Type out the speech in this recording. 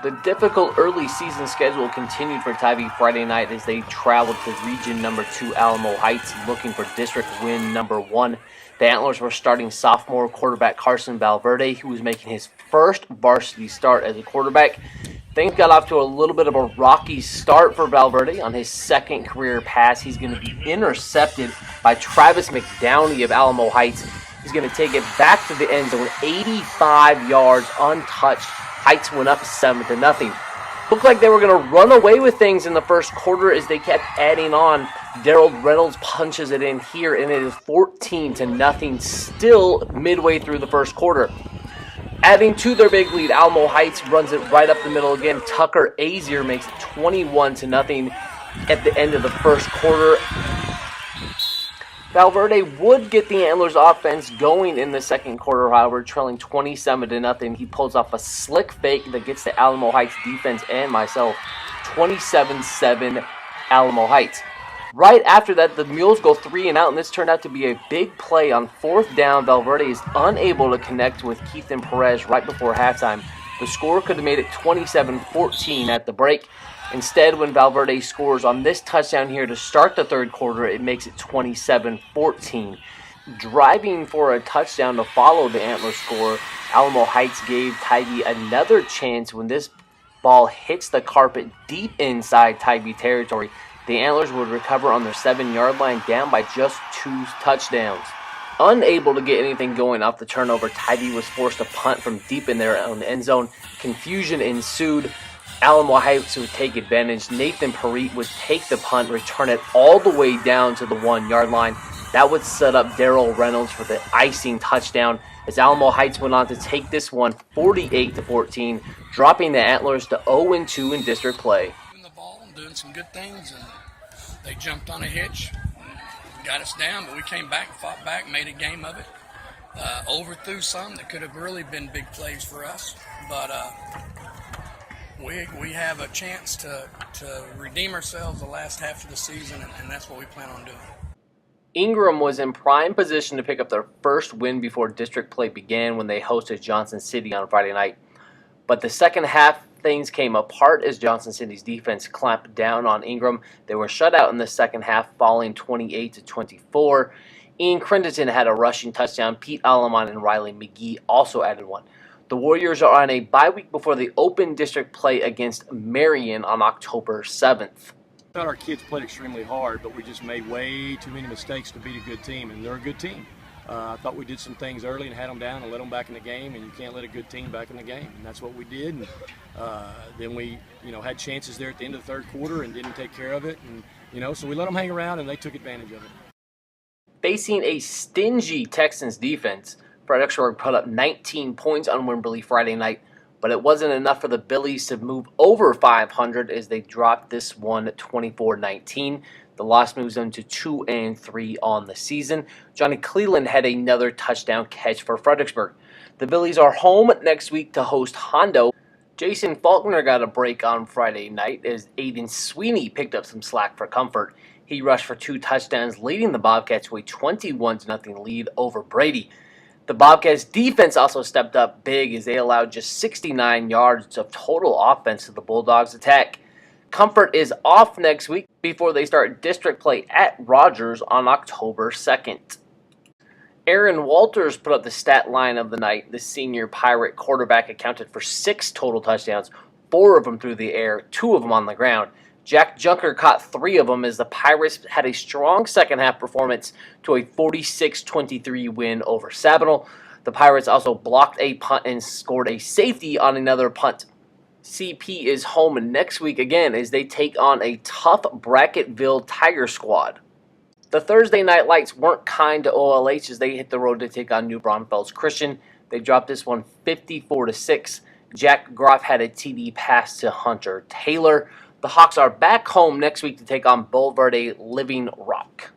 The difficult early season schedule continued for Tybee Friday night as they traveled to Region Number 2 Alamo Heights looking for District Win Number 1. The Antlers were starting sophomore quarterback Carson Valverde, who was making his first varsity start as a quarterback. Things got off to a little bit of a rocky start for Valverde. On his second career pass, he's going to be intercepted by Travis McDowney of Alamo Heights. He's going to take it back to the end zone, 85 yards untouched. Heights went up 7-0. Looked like they were going to run away with things in the first quarter as they kept adding on. Daryl Reynolds punches it in here, and it is 14-0 still midway through the first quarter. Adding to their big lead, Alamo Heights runs it right up the middle again. Tucker Azier makes it 21-0 at the end of the first quarter. Valverde would get the Antlers offense going in the second quarter, however, trailing 27-0. He pulls off a slick fake that gets the Alamo Heights defense and myself 27-7 Alamo Heights. Right after that, the Mules go 3 and out, and this turned out to be a big play on fourth down. Valverde is unable to connect with Keithan Perez right before halftime. The score could have made it 27-14 at the break. Instead, when Valverde scores on this touchdown here to start the third quarter, it makes it 27-14. Driving for a touchdown to follow the Antler score, Alamo Heights gave Tybee another chance when this ball hits the carpet deep inside Tybee territory. The Antlers would recover on their 7-yard line, down by just 2 touchdowns. Unable to get anything going off the turnover, Tybee was forced to punt from deep in their own end zone. Confusion ensued. Alamo Heights would take advantage. Nathan Parite would take the punt, return it all the way down to the 1-yard line. That would set up Daryl Reynolds for the icing touchdown as Alamo Heights went on to take this one 48-14, dropping the Antlers to 0-2 in district play. The ball and doing some good things, and they jumped on a hitch, got us down, but we came back, fought back, made a game of it. Overthrew some that could have really been big plays for us, but we have a chance to redeem ourselves the last half of the season, and that's what we plan on doing. Ingram was in prime position to pick up their first win before district play began when they hosted Johnson City on Friday night. But the second half, things came apart as Johnson City's defense clamped down on Ingram. They were shut out in the second half, falling 28-24. Ian Crittenden had a rushing touchdown. Pete Alamon and Riley McGee also added one. The Warriors are on a bye week before they open district play against Marion on October 7th. I thought our kids played extremely hard, but we just made way too many mistakes to beat a good team, and they're a good team. I thought we did some things early and had them down and let them back in the game, and you can't let a good team back in the game, and that's what we did. And then we, had chances there at the end of the third quarter and didn't take care of it, and so we let them hang around, and they took advantage of it. Facing a stingy Texans defense, Fredericksburg put up 19 points on Wimberley Friday night, but it wasn't enough for the Billies to move over 500 as they dropped this one 24-19. The loss moves them to 2-3 on the season. Johnny Cleland had another touchdown catch for Fredericksburg. The Billies are home next week to host Hondo. Jason Faulkner got a break on Friday night as Aiden Sweeney picked up some slack for Comfort. He rushed for 2 touchdowns, leading the Bobcats to a 21-0 lead over Brady. The Bobcats defense also stepped up big as they allowed just 69 yards of total offense to the Bulldogs' attack. Comfort is off next week before they start district play at Rogers on October 2nd. Aaron Walters put up the stat line of the night. The senior Pirate quarterback accounted for 6 total touchdowns, 4 of them through the air, 2 of them on the ground. Jack Junker caught 3 of them as the Pirates had a strong second-half performance to a 46-23 win over Sabinal. The Pirates also blocked a punt and scored a safety on another punt. CP is home next week again as they take on a tough Bracketville Tiger squad. The Thursday night lights weren't kind to OLH as they hit the road to take on New Braunfels Christian. They dropped this one 54-6. Jack Groff had a TD pass to Hunter Taylor. The Hawks are back home next week to take on Bulverde Living Rock.